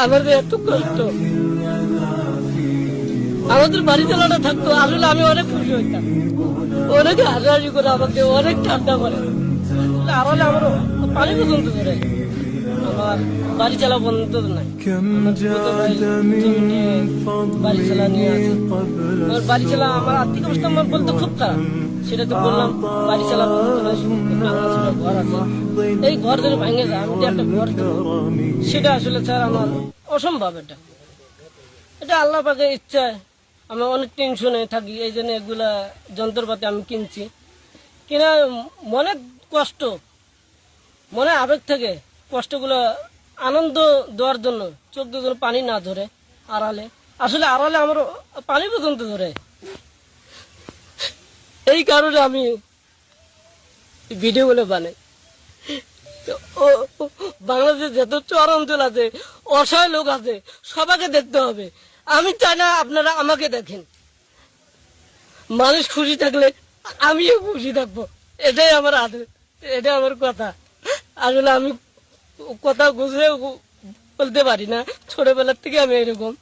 আমাদের এত কষ্ট, আমাদের বাড়ি চালাটা থাকতো, আসলে আমি অনেক খুশি হইতাম। অনেকে হাসাহাসি করে আমাকে অনেক ঠান্ডা করে, আড়ালে আমার পানি পর্যন্ত ধরে। আমার বাড়ি চালা বন্ধ নাই, আমার ছোট ভাই জমি নিয়ে বাড়ি চালা নিয়ে আছে। আমার বাড়ি চালা, আমার আর্থিক অবস্থা আমার বলতে খুব খারাপ, সেটা তো বললাম। বাড়ি চালা বন্ধ নয়, ঘর আছে, এই ঘর ধরে ভেঙে যায়, আমি একটা ঘর দেবো, সেটা আসলে স্যার আমার অসম্ভব। এটা আল্লাহ পাকের ইচ্ছায় আমি অনেক টেনশনে থাকি, এই জন্য এগুলা যন্ত্রপাতি আমি কিনছি। কিনা মনে কষ্ট, মনে আবেগ থেকে কষ্টগুলো আনন্দ দেওয়ার জন্য চোখ দিয়ে যেন পানি না ধরে। আড়ালে আসলে আড়ালে আমার পানি পর্যন্ত ধরে, এই কারণে আমি ভিডিওগুলো বানাই। বাংলাদেশে যত চর অঞ্চল আছে, অসহায় লোক আছে, সবাইকে দেখতে হবে। আমি চাই না আপনারা আমাকে দেখেন। মানুষ খুশি থাকলে আমিও খুশি থাকবো, এটাই আমার আদেশ, এটাই আমার কথা। আসলে আমি কথা বুঝে বলতে পারি না, ছোটবেলার থেকে আমি এরকম।